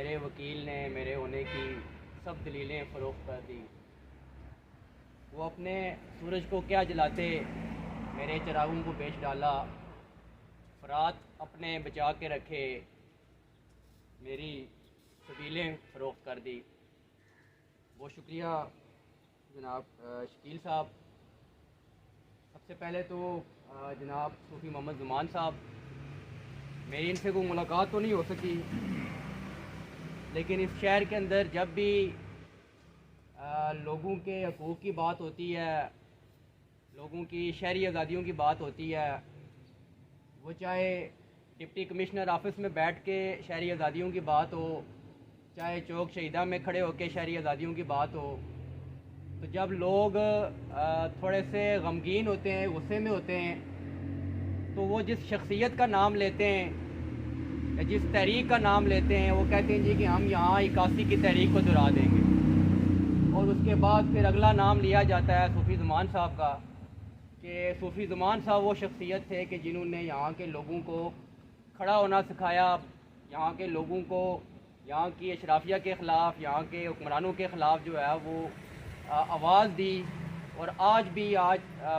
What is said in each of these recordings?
میرے وکیل نے میرے ہونے کی سب دلیلیں فروخت کر دی۔ وہ اپنے سورج کو کیا جلاتے، میرے چراغوں کو بیچ ڈالا۔ فرات اپنے بچا کے رکھے، میری سبیلیں فروخت کر دی۔ بہت شکریہ جناب شکیل صاحب۔ سب سے پہلے تو جناب صوفی محمد زمان صاحب، میری ان سے کوئی ملاقات تو نہیں ہو سکی، لیکن اس شہر کے اندر جب بھی لوگوں کے حقوق کی بات ہوتی ہے، لوگوں کی شہری آزادیوں کی بات ہوتی ہے، وہ چاہے ڈپٹی کمشنر آفس میں بیٹھ کے شہری آزادیوں کی بات ہو، چاہے چوک شہیدہ میں کھڑے ہو کے شہری آزادیوں کی بات ہو، تو جب لوگ تھوڑے سے غمگین ہوتے ہیں، غصے میں ہوتے ہیں، تو وہ جس شخصیت کا نام لیتے ہیں یا جس تحریک کا نام لیتے ہیں، وہ کہتے ہیں جی کہ ہم یہاں 81 کی تحریک کو دہرا دیں گے، اور اس کے بعد پھر اگلا نام لیا جاتا ہے صوفی زمان صاحب کا، کہ صوفی زمان صاحب وہ شخصیت تھے کہ جنہوں نے یہاں کے لوگوں کو کھڑا ہونا سکھایا، یہاں کے لوگوں کو یہاں کی اشرافیہ کے خلاف، یہاں کے حکمرانوں کے خلاف جو ہے وہ آواز دی۔ اور آج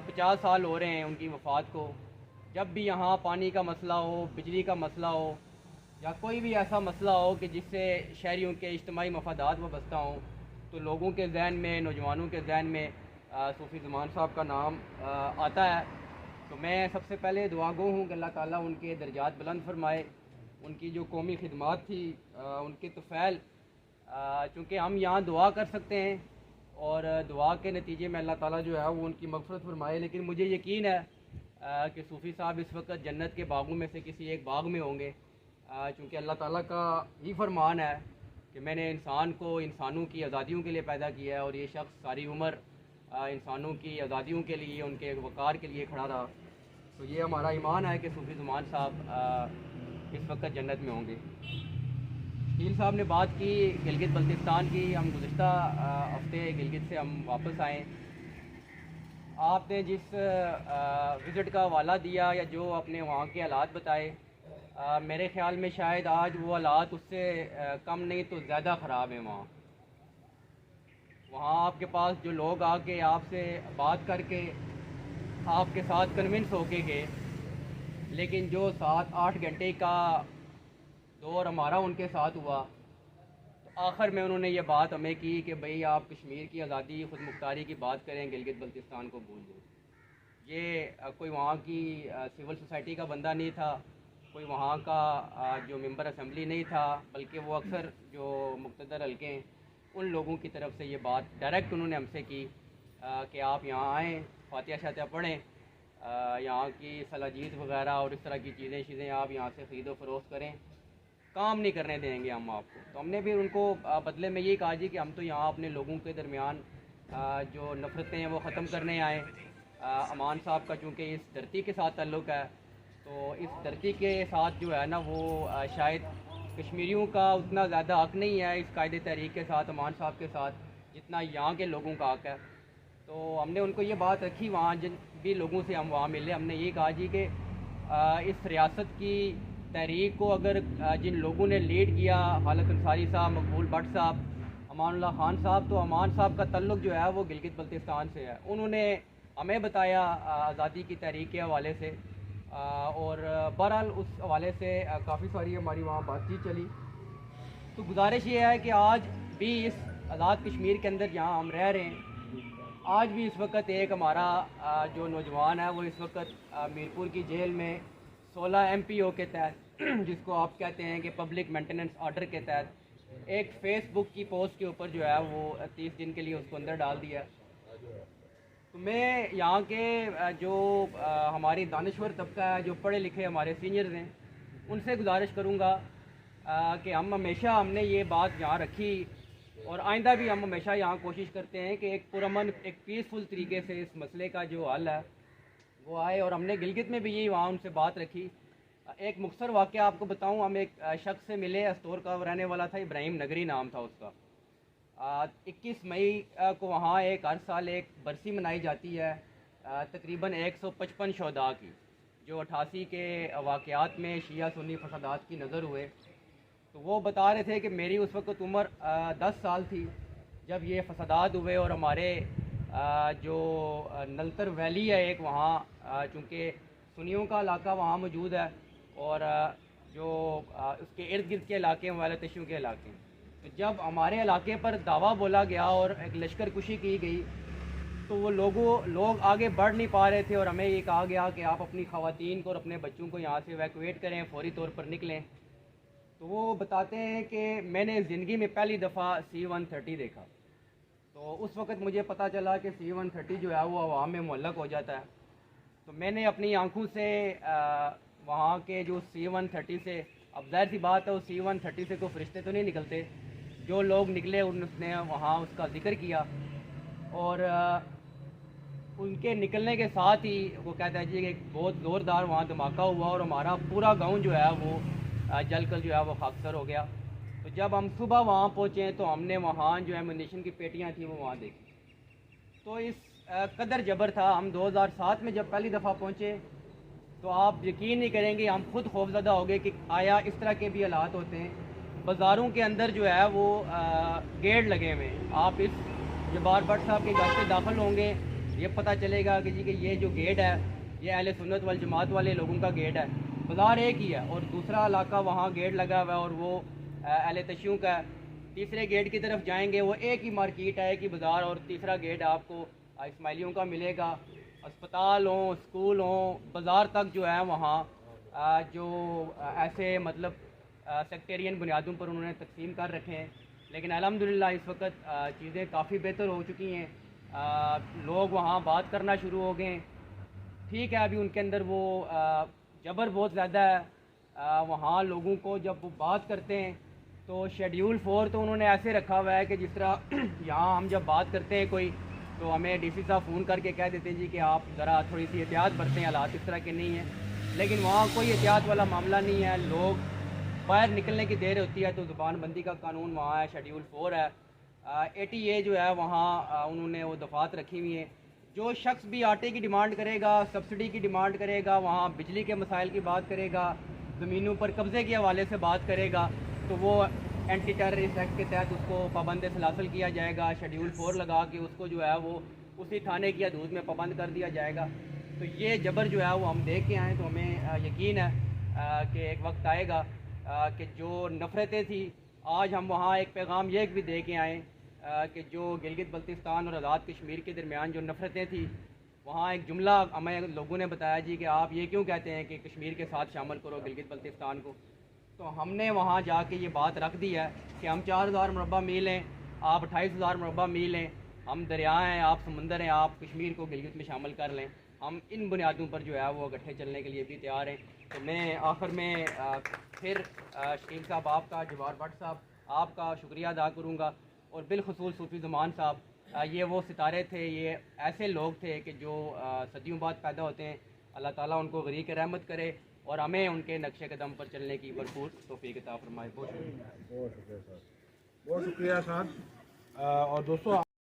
50 سال ہو رہے ہیں ان کی وفات کو، جب بھی یہاں پانی کا مسئلہ ہو، بجلی کا مسئلہ ہو، یا کوئی بھی ایسا مسئلہ ہو کہ جس سے شہریوں کے اجتماعی مفادات وابستہ ہوں، تو لوگوں کے ذہن میں، نوجوانوں کے ذہن میں صوفی زمان صاحب کا نام آتا ہے۔ تو میں سب سے پہلے دعا گو ہوں کہ اللہ تعالیٰ ان کے درجات بلند فرمائے، ان کی جو قومی خدمات تھی، ان کے طفیل، چونکہ ہم یہاں دعا کر سکتے ہیں اور دعا کے نتیجے میں اللہ تعالیٰ جو ہے وہ ان کی مغفرت فرمائے، لیکن مجھے یقین ہے کہ صوفی صاحب اس وقت جنت کے باغوں میں سے کسی ایک باغ میں ہوں گے، چونکہ اللہ تعالیٰ کا یہ فرمان ہے کہ میں نے انسان کو انسانوں کی آزادیوں کے لیے پیدا کیا ہے، اور یہ شخص ساری عمر انسانوں کی آزادیوں کے لیے، ان کے وقار کے لیے کھڑا رہا۔ تو یہ ہمارا ایمان ہے کہ صوفی زمان صاحب اس وقت جنت میں ہوں گے۔ شکیل صاحب نے بات کی گلگت بلتستان کی، ہم گزشتہ ہفتے گلگت سے ہم واپس آئے۔ آپ نے جس وزٹ کا حوالہ دیا یا جو اپنے وہاں کے حالات بتائے، میرے خیال میں شاید آج وہ حالات اس سے کم نہیں تو زیادہ خراب ہیں۔ وہاں آپ کے پاس جو لوگ آ کے آپ سے بات کر کے آپ کے ساتھ کنونس ہو کے گئے، لیکن جو 7-8 گھنٹے کا دور ہمارا ان کے ساتھ ہوا، تو آخر میں انہوں نے یہ بات ہمیں کی کہ بھئی آپ کشمیر کی آزادی، خود مختاری کی بات کریں، گلگت بلتستان کو بھول دیں۔ یہ کوئی وہاں کی سول سوسائٹی کا بندہ نہیں تھا، کوئی وہاں کا جو ممبر اسمبلی نہیں تھا، بلکہ وہ اکثر جو مقتدر حلقے ہیں ان لوگوں کی طرف سے یہ بات ڈائریکٹ انہوں نے ہم سے کی کہ آپ یہاں آئیں، فاتحہ شاتحہ پڑھیں، یہاں کی سلاجید وغیرہ اور اس طرح کی چیزیں آپ یہاں سے خرید و فروخت کریں، کام نہیں کرنے دیں گے ہم آپ کو۔ تو ہم نے پھر ان کو بدلے میں یہ کہا جی کہ ہم تو یہاں اپنے لوگوں کے درمیان جو نفرتیں ہیں وہ ختم کرنے آئیں۔ امان صاحب کا چونکہ اس دھرتی کے ساتھ تعلق ہے، تو اس دھرتی کے ساتھ جو ہے نا وہ شاید کشمیریوں کا اتنا زیادہ حق نہیں ہے اس قائد تحریک کے ساتھ، امان صاحب کے ساتھ، جتنا یہاں کے لوگوں کا حق ہے۔ تو ہم نے ان کو یہ بات رکھی، وہاں جن بھی لوگوں سے ہم وہاں ملے، ہم نے یہ کہا جی کہ اس ریاست کی تحریک کو اگر جن لوگوں نے لیڈ کیا، خالد انصاری صاحب، مقبول بٹ صاحب، امان اللہ خان صاحب، تو امان صاحب کا تعلق جو ہے وہ گلگت بلتستان سے ہے۔ انہوں نے ہمیں بتایا آزادی کی تحریک کے حوالے سے، اور بہرحال اس حوالے سے کافی ساری ہماری وہاں بات چیت چلی۔ تو گزارش یہ ہے کہ آج بھی اس آزاد کشمیر کے اندر جہاں ہم رہ رہے ہیں، آج بھی اس وقت ایک ہمارا جو نوجوان ہے وہ اس وقت میرپور کی جیل میں 16 MPO کے تحت، جس کو آپ کہتے ہیں کہ پبلک مینٹیننس آرڈر کے تحت، ایک فیس بک کی پوسٹ کے اوپر جو ہے وہ 30 دن کے لیے اس کو اندر ڈال دیا۔ تو میں یہاں کے جو ہماری دانشور طبقہ ہے، جو پڑھے لکھے ہمارے سینئرز ہیں، ان سے گزارش کروں گا کہ ہم نے یہ بات یہاں رکھی، اور آئندہ بھی ہم ہمیشہ یہاں کوشش کرتے ہیں کہ ایک پرامن، ایک پیسفل طریقے سے اس مسئلے کا جو حل ہے وہ آئے، اور ہم نے گلگت میں بھی یہی وہاں ان سے بات رکھی۔ ایک مختصر واقعہ آپ کو بتاؤں، ہم ایک شخص سے ملے، استور کا رہنے والا تھا، ابراہیم نگری نام تھا اس کا۔ 21 مئی کو وہاں ہر سال ایک برسی منائی جاتی ہے، تقریباً 155 شہداء کی، جو 88 کے واقعات میں شیعہ سنی فسادات کی نظر ہوئے۔ تو وہ بتا رہے تھے کہ میری اس وقت عمر 10 سال تھی جب یہ فسادات ہوئے، اور ہمارے جو نلتر ویلی ہے ایک وہاں، چونکہ سنیوں کا علاقہ وہاں موجود ہے، اور جو اس کے ارد گرد کے علاقے ہیں والے تشیوں کے علاقے ہیں، تو جب ہمارے علاقے پر دعویٰ بولا گیا اور ایک لشکر کشی کی گئی تو وہ لوگ آگے بڑھ نہیں پا رہے تھے، اور ہمیں یہ کہا گیا کہ آپ اپنی خواتین کو اور اپنے بچوں کو یہاں سے ایویکویٹ کریں، فوری طور پر نکلیں۔ تو وہ بتاتے ہیں کہ میں نے زندگی میں پہلی دفعہ C-130 دیکھا، تو اس وقت مجھے پتہ چلا کہ C-130 جو ہے وہ عوام میں معلق ہو جاتا ہے۔ تو میں نے اپنی آنکھوں سے وہاں کے جو C-130 سے، اب ظاہر سی بات ہے، وہ C-130 سے کوئی فرشتے تو نہیں نکلتے، جو لوگ نکلے اس نے وہاں اس کا ذکر کیا، اور ان کے نکلنے کے ساتھ ہی وہ کہتا ہے جی کہ ایک بہت زوردار وہاں دھماکہ ہوا، اور ہمارا پورا گاؤں جو ہے وہ جل کر جو ہے وہ خاکسار ہو گیا۔ تو جب ہم صبح وہاں پہنچے تو ہم نے وہاں جو ایمونیشن کی پیٹیاں تھیں وہ وہاں دیکھی، تو اس قدر جبر تھا۔ ہم 2007 میں جب پہلی دفعہ پہنچے تو آپ یقین نہیں کریں گے، ہم خود خوفزدہ ہو گئے کہ آیا اس طرح کے بھی حالات ہوتے ہیں۔ بازاروں کے اندر جو ہے وہ گیٹ لگے ہوئے ہیں، آپ اس جبار بٹ صاحب کے گھر سے داخل ہوں گے یہ پتہ چلے گا کہ جی کہ یہ جو گیٹ ہے یہ اہل سنت والجماعت والے لوگوں کا گیٹ ہے، بازار ایک ہی ہے، اور دوسرا علاقہ وہاں گیٹ لگا ہوا ہے اور وہ اہل تشیعوں کا ہے۔ تیسرے گیٹ کی طرف جائیں گے وہ ایک ہی مارکیٹ ہے، ایک ہی بازار، اور تیسرا گیٹ آپ کو اسماعیلیوں کا ملے گا۔ اسپتال ہوں، اسکول ہوں، بازار تک جو ہے وہاں جو ایسے مطلب سیکٹیرین بنیادوں پر انہوں نے تقسیم کر رکھے ہیں، لیکن الحمدللہ اس وقت چیزیں کافی بہتر ہو چکی ہیں، لوگ وہاں بات کرنا شروع ہو گئے ہیں۔ ٹھیک ہے، ابھی ان کے اندر وہ جبر بہت زیادہ ہے، وہاں لوگوں کو جب وہ بات کرتے ہیں تو شیڈیول 4 تو انہوں نے ایسے رکھا ہوا ہے کہ جس طرح یہاں ہم جب بات کرتے ہیں کوئی تو ہمیں ڈی سی صاحب فون کر کے کہہ دیتے ہیں جی کہ آپ ذرا تھوڑی سی احتیاط برتیں، حالات اس طرح کے نہیں ہیں، لیکن وہاں کوئی احتیاط والا معاملہ نہیں ہے۔ لوگ باہر نکلنے کی دیر ہوتی ہے تو زبان بندی کا قانون وہاں ہے، شیڈیول 4 ہے، 80A جو ہے وہاں انہوں نے وہ دفعات رکھی ہوئی ہیں۔ جو شخص بھی آٹے کی ڈیمانڈ کرے گا، سبسڈی کی ڈیمانڈ کرے گا، وہاں بجلی کے مسائل کی بات کرے گا، زمینوں پر قبضے کے حوالے سے بات کرے گا، تو وہ اینٹی ٹیررسٹ ایکٹ کے تحت اس کو پابند سلاسل کیا جائے گا، شیڈیول 4 لگا کے اس کو جو ہے وہ اسی تھانے کی حدود میں پابند کر دیا جائے گا۔ تو یہ جبر جو ہے وہ ہم دیکھ کے آئیں تو ہمیں یقین ہے کہ ایک وقت آئے گا کہ جو نفرتیں تھیں، آج ہم وہاں ایک پیغام یہ بھی دے کے آئیں کہ جو گلگت بلتستان اور آزاد کشمیر کے درمیان جو نفرتیں تھیں، وہاں ایک جملہ ہمیں لوگوں نے بتایا جی کہ آپ یہ کیوں کہتے ہیں کہ کشمیر کے ساتھ شامل کرو گلگت بلتستان کو، تو ہم نے وہاں جا کے یہ بات رکھ دی ہے کہ ہم 4000 مربع میل ہیں، آپ 28,000 مربع میل ہیں، ہم دریا ہیں، آپ سمندر ہیں، آپ کشمیر کو گلگت میں شامل کر لیں، ہم ان بنیادوں پر جو ہے وہ اکٹھے چلنے کے لیے بھی تیار ہیں۔ تو میں آخر میں پھر شکیل صاحب آپ کا، جبار بٹ صاحب آپ کا شکریہ ادا کروں گا، اور بالخصوص صوفی زمان صاحب، یہ وہ ستارے تھے، یہ ایسے لوگ تھے کہ جو صدیوں بعد پیدا ہوتے ہیں۔ اللہ تعالیٰ ان کو غریق رحمت کرے اور ہمیں ان کے نقش قدم پر چلنے کی بھرپور توفیق عطا فرمائے۔ بہت شکریہ بہت شکریہ صاحب، بہت شکریہ صاحب۔ اور دوستوں